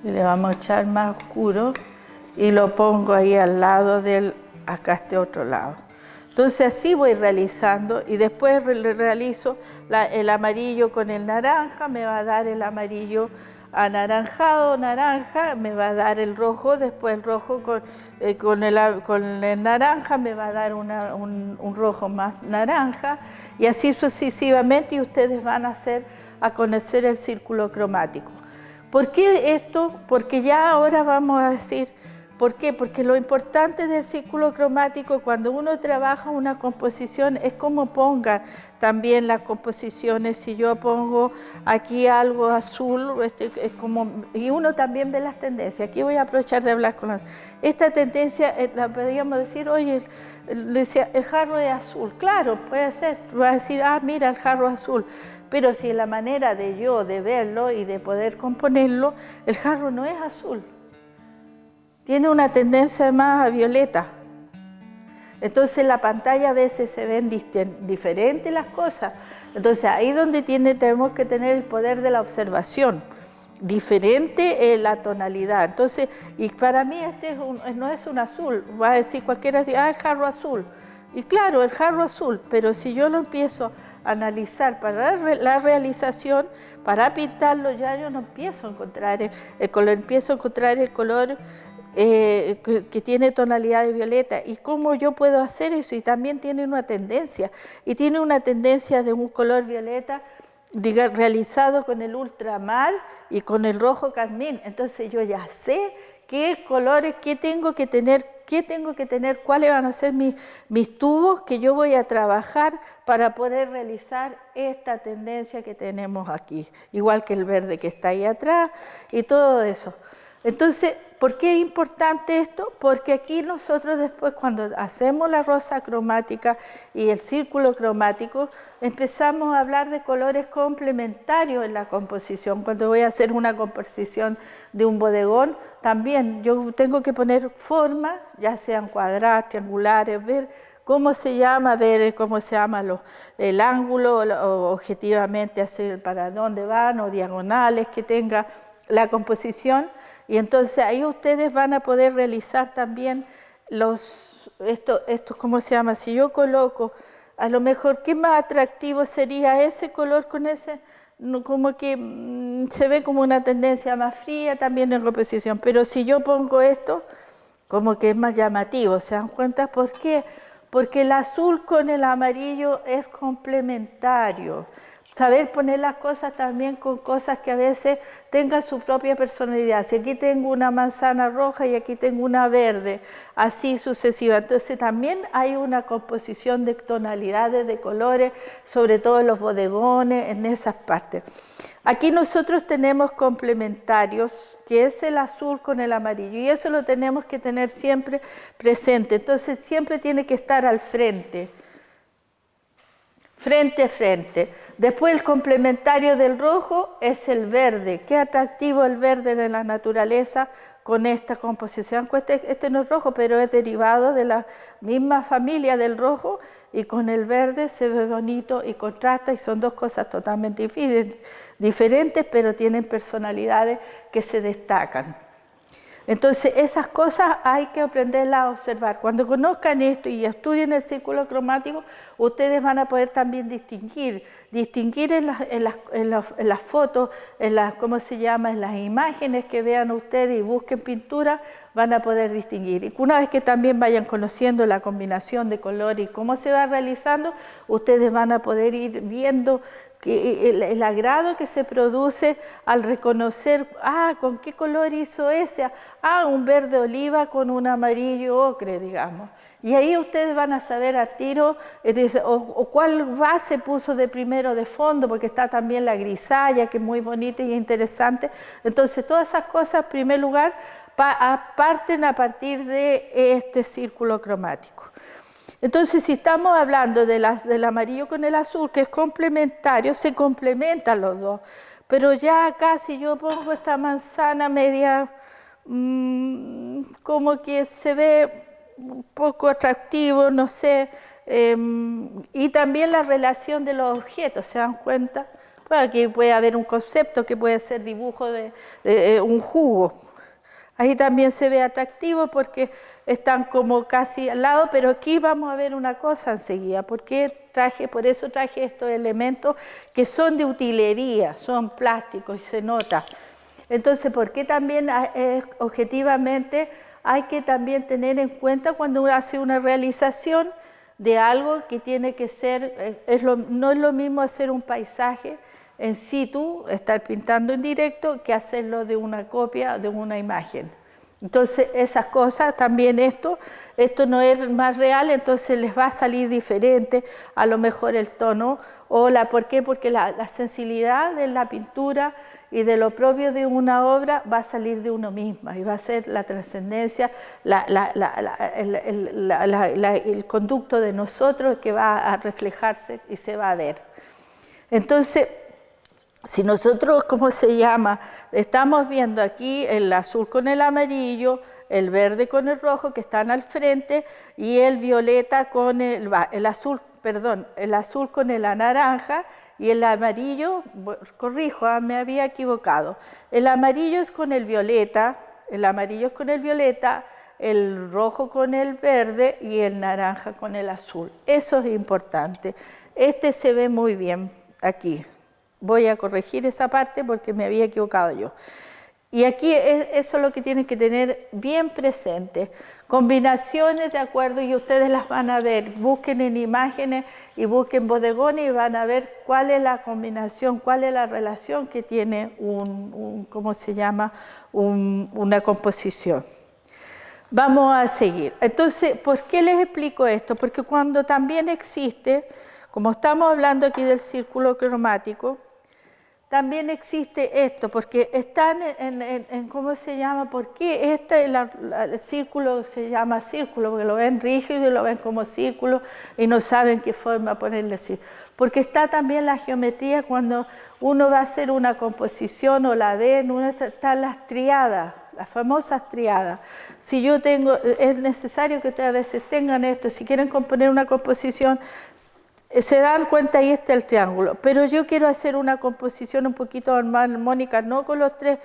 y le vamos a echar más oscuro y lo pongo ahí al lado del, acá este otro lado. Entonces así voy realizando y después realizo el amarillo con el naranja, me va a dar el amarillo anaranjado, naranja, me va a dar el rojo, después el rojo con el naranja me va a dar un rojo más naranja y así sucesivamente y ustedes van a conocer el círculo cromático. ¿Por qué esto? Porque ya ahora vamos a decir, ¿por qué? Porque lo importante del círculo cromático cuando uno trabaja una composición es cómo ponga también las composiciones. Si yo pongo aquí algo azul, es como, y uno también ve las tendencias. Aquí voy a aprovechar de hablar con esta tendencia, la podríamos decir, oye, el jarro es azul. Claro, puede ser, va a decir, ah, mira el jarro azul. Pero si la manera de verlo y de poder componerlo, el jarro no es azul. Tiene una tendencia más a violeta. Entonces en la pantalla a veces se ven diferentes las cosas. Entonces ahí es donde tenemos que tener el poder de la observación. Diferente la tonalidad. Entonces, y para mí no es un azul. Va a decir cualquiera, ah, el jarro azul. Y claro, el jarro azul, pero si yo lo empiezo a analizar para la realización, para pintarlo, ya yo no empiezo a encontrar el color, empiezo a encontrar el color que tiene tonalidad de violeta. ¿Y cómo yo puedo hacer eso? Y también tiene una tendencia, y tiene una tendencia de un color violeta realizado con el ultramar y con el rojo carmín. Entonces yo ya sé qué colores, qué tengo que tener, cuáles van a ser mis tubos que yo voy a trabajar para poder realizar esta tendencia que tenemos aquí, igual que el verde que está ahí atrás y todo eso. Entonces, ¿por qué es importante esto? Porque aquí nosotros después cuando hacemos la rosa cromática y el círculo cromático, empezamos a hablar de colores complementarios en la composición. Cuando voy a hacer una composición de un bodegón, también yo tengo que poner formas, ya sean cuadradas, triangulares, ver cómo se llama, el ángulo, o objetivamente hacer para dónde van, o diagonales que tenga la composición. Y entonces ahí ustedes van a poder realizar también ¿cómo se llama? Si yo coloco, a lo mejor, ¿qué más atractivo sería ese color con ese? Como que se ve como una tendencia más fría también en composición. Pero si yo pongo esto, como que es más llamativo, ¿se dan cuenta? ¿Por qué? Porque el azul con el amarillo es complementario. Saber poner las cosas también con cosas que a veces tengan su propia personalidad. Si aquí tengo una manzana roja y aquí tengo una verde, así sucesiva. Entonces también hay una composición de tonalidades, de colores, sobre todo en los bodegones, en esas partes. Aquí nosotros tenemos complementarios, que es el azul con el amarillo, y eso lo tenemos que tener siempre presente. Entonces siempre tiene que estar al frente. Frente a frente. Después el complementario del rojo es el verde. Qué atractivo el verde de la naturaleza con esta composición. Este no es rojo, pero es derivado de la misma familia del rojo y con el verde se ve bonito y contrasta y son dos cosas totalmente diferentes, pero tienen personalidades que se destacan. Entonces esas cosas hay que aprenderlas a observar. Cuando conozcan esto y estudien el círculo cromático, ustedes van a poder también distinguir en las fotos, ¿cómo se llama? En las imágenes que vean ustedes y busquen pintura, van a poder distinguir. Y una vez que también vayan conociendo la combinación de color y cómo se va realizando, ustedes van a poder ir viendo el agrado que se produce al reconocer, ¿con qué color hizo ese? Un verde oliva con un amarillo ocre, digamos. Y ahí ustedes van a saber al tiro, o cuál base puso de primero de fondo, porque está también la grisalla, que es muy bonita y interesante. Entonces, todas esas cosas, en primer lugar, parten a partir de este círculo cromático. Entonces, si estamos hablando del amarillo con el azul, que es complementario, se complementan los dos. Pero ya acá, si yo pongo esta manzana media, como que se ve un poco atractivo, no sé, y también la relación de los objetos, ¿se dan cuenta? Bueno, aquí puede haber un concepto que puede ser dibujo de un jugo. Ahí también se ve atractivo porque están como casi al lado, pero aquí vamos a ver una cosa enseguida. Por eso traje estos elementos que son de utilería, son plásticos y se nota. Entonces, ¿por qué también objetivamente hay que también tener en cuenta cuando uno hace una realización de algo que tiene que ser, no es lo mismo hacer un paisaje en situ, estar pintando en directo, que hacerlo de una copia de una imagen. Entonces, esas cosas, también esto no es más real, entonces les va a salir diferente, a lo mejor el tono, ¿por qué? Porque la sensibilidad de la pintura y de lo propio de una obra va a salir de uno misma y va a ser la trascendencia, el conducto de nosotros que va a reflejarse y se va a ver. Entonces, si nosotros, ¿cómo se llama? Estamos viendo aquí el azul con el amarillo, el verde con el rojo que están al frente y el violeta con el azul con el naranja y el amarillo, corrijo, me había equivocado. El amarillo es con el violeta, el rojo con el verde y el naranja con el azul. Eso es importante. Este se ve muy bien aquí. Voy a corregir esa parte porque me había equivocado yo. Y aquí eso es lo que tienen que tener bien presente. Combinaciones, de acuerdo, y ustedes las van a ver. Busquen en imágenes y busquen bodegones y van a ver cuál es la combinación, cuál es la relación que tiene una composición. Vamos a seguir. Entonces, ¿por qué les explico esto? Porque cuando también existe, como estamos hablando aquí del círculo cromático, también existe esto, porque están ¿cómo se llama? ¿Por qué el círculo se llama círculo? Porque lo ven rígido y lo ven como círculo y no saben qué forma ponerle así. Porque está también la geometría cuando uno va a hacer una composición o la ve, están las triadas, las famosas triadas. Si yo es necesario que ustedes a veces tengan esto, si quieren componer una composición, se dan cuenta, ahí está el triángulo, pero yo quiero hacer una composición un poquito armónica, no con los tres,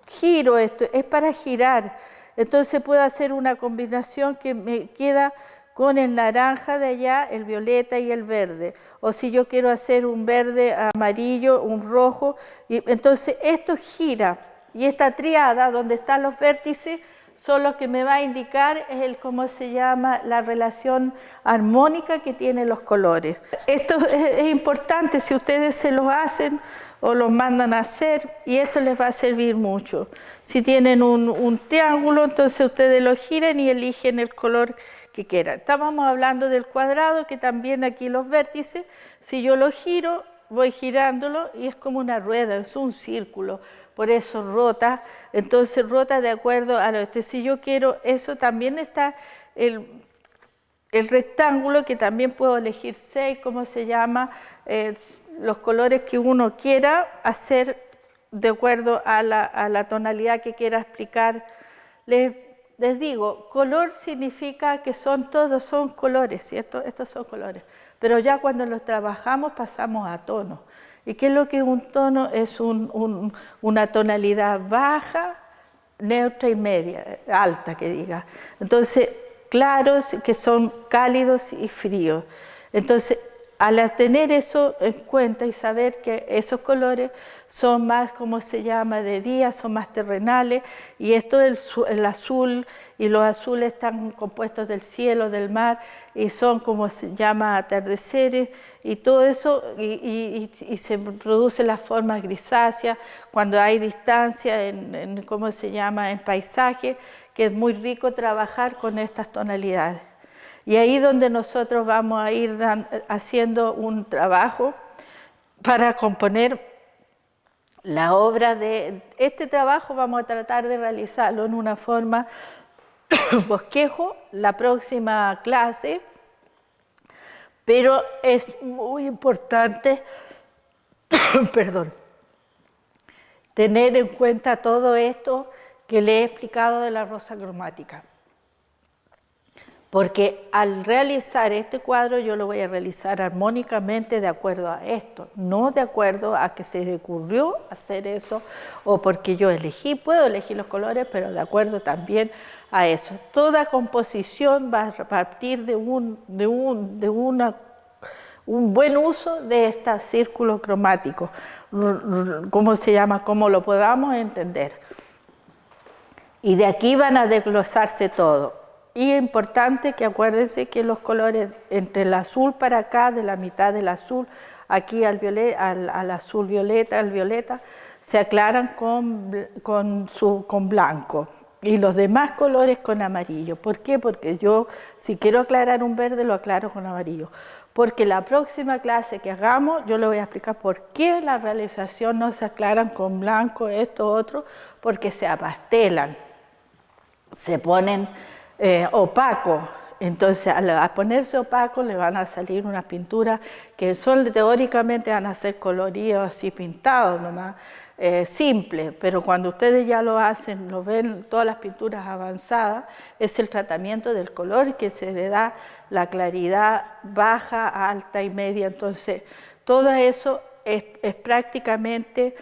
giro esto, es para girar, entonces puedo hacer una combinación que me queda con el naranja de allá, el violeta y el verde, o si yo quiero hacer un verde amarillo, un rojo, y entonces esto gira, y esta triada donde están los vértices, son los que me va a indicar la relación armónica que tienen los colores. Esto es importante si ustedes se los hacen o los mandan a hacer y esto les va a servir mucho. Si tienen un triángulo, entonces ustedes lo giran y eligen el color que quieran. Estábamos hablando del cuadrado, que también aquí los vértices, si yo lo giro, voy girándolo y es como una rueda, es un círculo. Por eso rota, entonces rota de acuerdo a lo que si yo quiero, eso también está el rectángulo, que también puedo elegir 6, los colores que uno quiera hacer de acuerdo a la tonalidad que quiera explicar. Les digo, color significa que todos son colores, ¿cierto? Estos son colores, pero ya cuando los trabajamos pasamos a tonos. ¿Y qué es lo que es un tono? Es una tonalidad baja, neutra y media, alta que diga. Entonces, claros que son cálidos y fríos. Entonces, al tener eso en cuenta y saber que esos colores son más, de día, son más terrenales, y esto el azul y los azules están compuestos del cielo, del mar, y son atardeceres, y todo eso, y se producen las formas grisáceas cuando hay distancia en paisaje, que es muy rico trabajar con estas tonalidades. Y ahí donde nosotros vamos a ir haciendo un trabajo para componer la obra de este trabajo. Vamos a tratar de realizarlo en una forma bosquejo la próxima clase, pero es muy importante tener en cuenta todo esto que le he explicado de la rosa cromática. porque al realizar este cuadro yo lo voy a realizar armónicamente de acuerdo a esto, no de acuerdo a que se me ocurrió hacer eso o porque yo elegí, puedo elegir los colores, pero de acuerdo también a eso. Toda composición va a partir de un buen uso de este círculo cromático, ¿cómo se llama? Como lo podamos entender. Y de aquí van a desglosarse todo. Y es importante que acuérdense que los colores entre el azul para acá, de la mitad del azul, aquí al azul violeta, al violeta, se aclaran con blanco. Y los demás colores con amarillo. ¿Por qué? Porque yo, si quiero aclarar un verde, lo aclaro con amarillo. Porque la próxima clase que hagamos, yo le voy a explicar por qué la realización no se aclaran con blanco, esto, otro, porque se apastelan, se ponen opacos. Entonces, al ponerse opacos, le van a salir unas pinturas que teóricamente van a ser coloridos, así pintados nomás, simple, pero cuando ustedes ya lo hacen, lo ven, todas las pinturas avanzadas, es el tratamiento del color que se le da la claridad baja, alta y media. Entonces, todo eso es prácticamente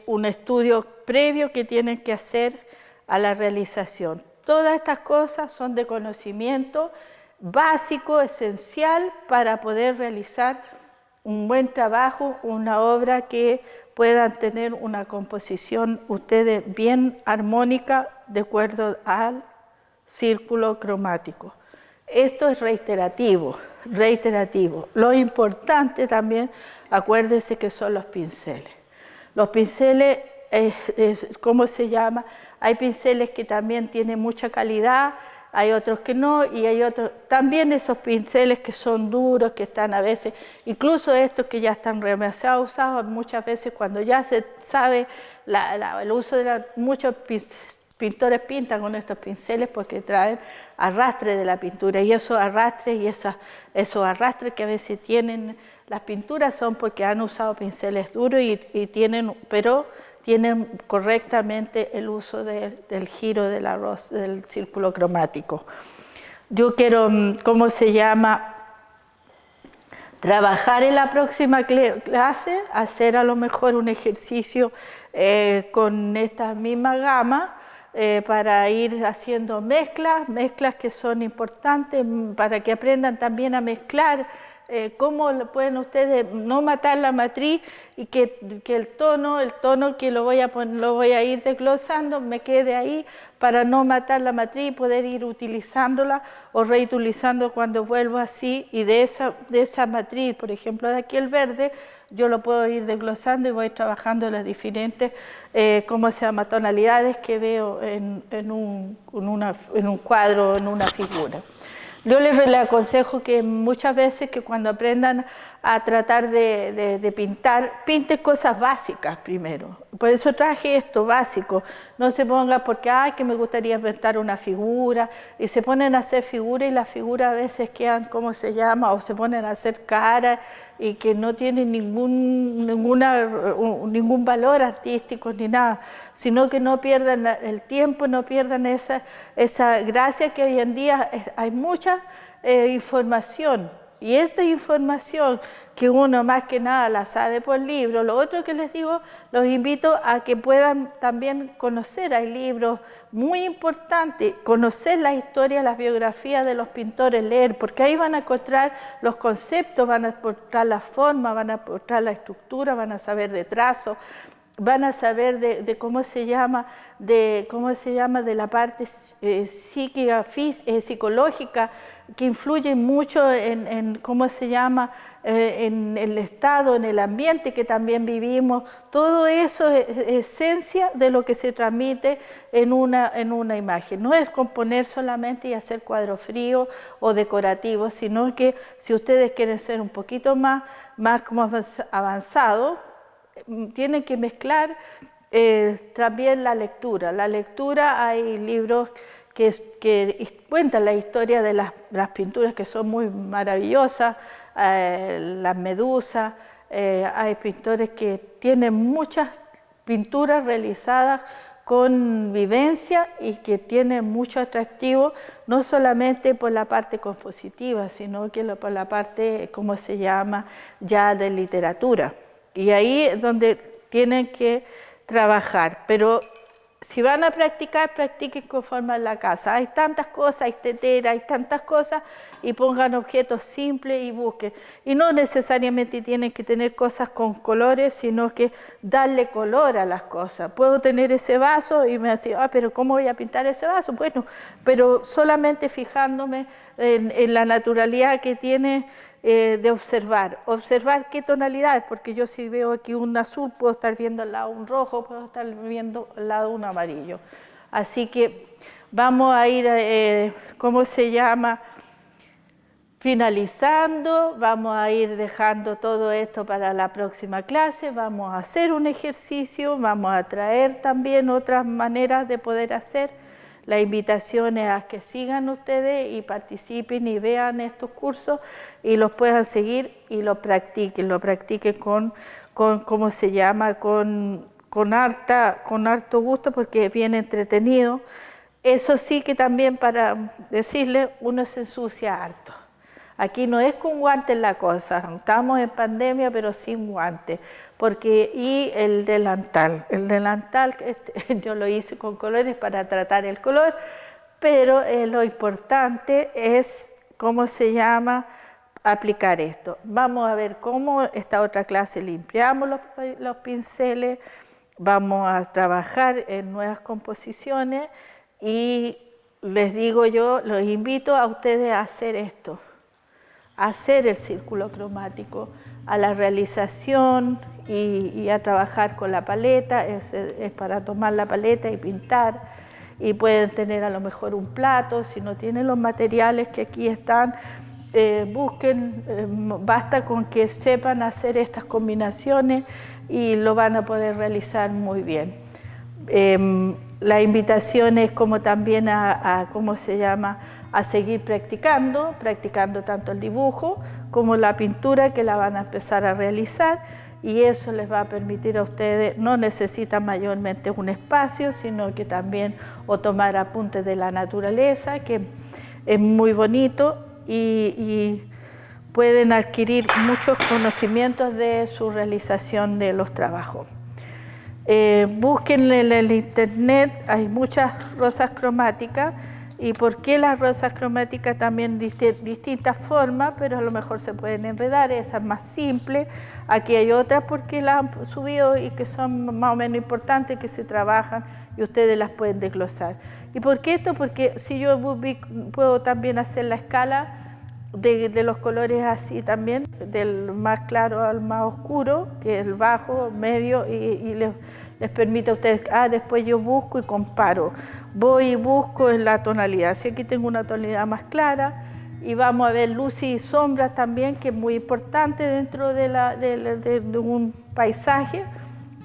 un estudio previo que tienen que hacer a la realización. Todas estas cosas son de conocimiento básico, esencial para poder realizar un buen trabajo, una obra que puedan tener una composición ustedes bien armónica de acuerdo al círculo cromático. Esto es reiterativo, reiterativo. Lo importante también, acuérdense que son los pinceles. Los pinceles, ¿cómo se llama? Hay pinceles que también tienen mucha calidad, hay otros que no, y hay otros, también esos pinceles que son duros, que están a veces, incluso estos que ya están demasiado usados, muchas veces cuando ya se sabe el uso de muchos pintores pintan con estos pinceles porque traen arrastre de la pintura, y esos arrastres esos arrastres que a veces tienen las pinturas son porque han usado pinceles duros pero tienen correctamente el uso del giro del círculo cromático. Yo quiero, ¿cómo se llama? Trabajar en la próxima clase, hacer a lo mejor un ejercicio con esta misma gama para ir haciendo mezclas que son importantes para que aprendan también a mezclar. ¿Cómo pueden ustedes no matar la matriz y que el tono que lo voy a ir desglosando me quede ahí para no matar la matriz y poder ir utilizándola o reutilizando cuando vuelvo así, y de esa matriz, por ejemplo de aquí el verde, yo lo puedo ir desglosando y voy trabajando las diferentes tonalidades que veo en un cuadro, en una figura. Yo les aconsejo que muchas veces que cuando aprendan a tratar de pintar, pinten cosas básicas primero. Por eso traje esto básico. No se pongan porque, que me gustaría inventar una figura, y se ponen a hacer figuras y las figuras a veces quedan, ¿cómo se llama? O se ponen a hacer caras y que no tienen ningún valor artístico ni nada, sino que no pierdan el tiempo, no pierdan esa gracia que hoy en día hay mucha información, y esta información que uno más que nada la sabe por libros. Lo otro que les digo, los invito a que puedan también conocer, hay libros muy importantes, conocer la historia, las biografías de los pintores, leer, porque ahí van a encontrar los conceptos, van a encontrar la forma, van a encontrar la estructura, van a saber de trazo, van a saber de cómo se llama, de la parte psíquica, psicológica, que influye mucho en cómo se llama, en el estado, en el ambiente que también vivimos. Todo eso es esencia de lo que se transmite en una imagen. No es componer solamente y hacer cuadros fríos o decorativos, sino que si ustedes quieren ser un poquito más avanzados, tienen que mezclar también la lectura. La lectura, hay libros que cuentan la historia de las pinturas que son muy maravillosas, las medusas, hay pintores que tienen muchas pinturas realizadas con vivencia y que tiene mucho atractivo, no solamente por la parte compositiva, sino que por la parte, ¿cómo se llama?, ya de literatura. Y ahí es donde tienen que trabajar, pero si van a practicar, practiquen conforme a la casa. Hay tantas cosas, hay tetera, hay tantas cosas, y pongan objetos simples y busquen. Y no necesariamente tienen que tener cosas con colores, sino que darle color a las cosas. Puedo tener ese vaso y me decía, pero ¿cómo voy a pintar ese vaso? Bueno, pero solamente fijándome en la naturalidad que tiene, de observar qué tonalidades, porque yo si veo aquí un azul puedo estar viendo al lado un rojo, puedo estar viendo al lado un amarillo. Así que vamos a ir, ¿cómo se llama?, finalizando, vamos a ir dejando todo esto para la próxima clase, vamos a hacer un ejercicio, vamos a traer también otras maneras de poder hacer. La invitación es a que sigan ustedes y participen y vean estos cursos y los puedan seguir y lo practiquen ¿cómo se llama?, con harto gusto, porque es bien entretenido. Eso sí que también, para decirles, uno se ensucia harto. Aquí no es con guantes la cosa, estamos en pandemia pero sin guantes, y el delantal yo lo hice con colores para tratar el color, pero lo importante es, ¿cómo se llama?, aplicar esto. Vamos a ver cómo esta otra clase limpiamos los pinceles, vamos a trabajar en nuevas composiciones y les digo yo, los invito a ustedes a hacer esto. Hacer el círculo cromático, a la realización y a trabajar con la paleta, es para tomar la paleta y pintar, y pueden tener a lo mejor un plato, si no tienen los materiales que aquí están, busquen, basta con que sepan hacer estas combinaciones y lo van a poder realizar muy bien. La invitación es como también ¿cómo se llama?, a seguir practicando tanto el dibujo como la pintura, que la van a empezar a realizar, y eso les va a permitir a ustedes, no necesitan mayormente un espacio, sino que también o tomar apuntes de la naturaleza, que es muy bonito, y pueden adquirir muchos conocimientos de su realización de los trabajos. Busquen en el internet, hay muchas rosas cromáticas. ¿Y por qué las rosas cromáticas? También distintas formas, pero a lo mejor se pueden enredar, esa es más simple. Aquí hay otras porque las han subido y que son más o menos importantes, que se trabajan y ustedes las pueden desglosar. ¿Y por qué esto? Porque si yo puedo también hacer la escala de los colores así también, del más claro al más oscuro, que es el bajo, medio, y les permite a ustedes, después yo busco y comparo. Voy y busco en la tonalidad, si aquí tengo una tonalidad más clara, y vamos a ver luces y sombras también, que es muy importante dentro de un paisaje,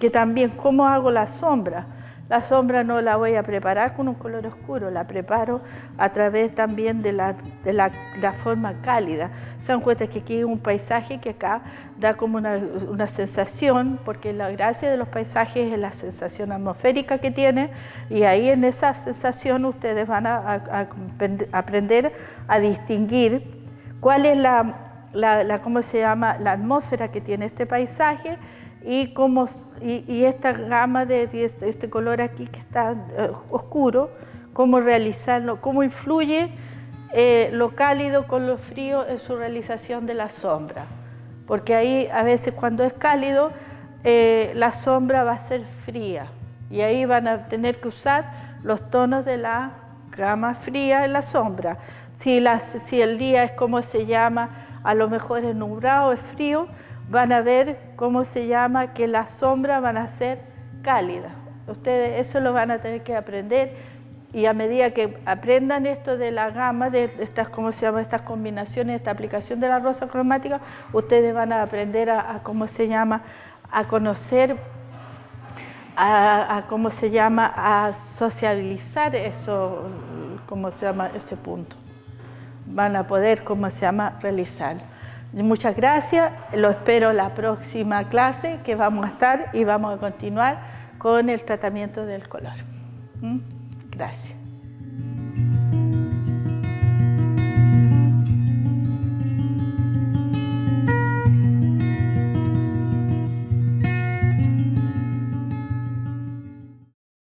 que también cómo hago la sombra. La sombra no la voy a preparar con un color oscuro, la preparo a través también de la forma cálida. Se dan cuenta que aquí hay un paisaje que acá da como una sensación, porque la gracia de los paisajes es la sensación atmosférica que tiene, y ahí en esa sensación ustedes van a aprender a distinguir cuál es ¿cómo se llama?, la atmósfera que tiene este paisaje, y esta gama de este color aquí que está oscuro, cómo realizarlo, cómo influye lo cálido con lo frío en su realización de la sombra. Porque ahí a veces cuando es cálido, la sombra va a ser fría, y ahí van a tener que usar los tonos de la gama fría en la sombra. Si el día es, ¿cómo se llama?, a lo mejor es nublado, es frío, van a ver, ¿cómo se llama?, que las sombras van a ser cálidas. Ustedes eso lo van a tener que aprender, y a medida que aprendan esto de la gama, de estas, ¿cómo se llama?, estas combinaciones, esta aplicación de la rosa cromática, ustedes van a aprender ¿cómo se llama?, a conocer, ¿cómo se llama?, a sociabilizar eso, ¿cómo se llama?, ese punto. Van a poder, ¿cómo se llama?, realizar. Muchas gracias, lo espero la próxima clase, que vamos a estar y vamos a continuar con el tratamiento del color. Gracias.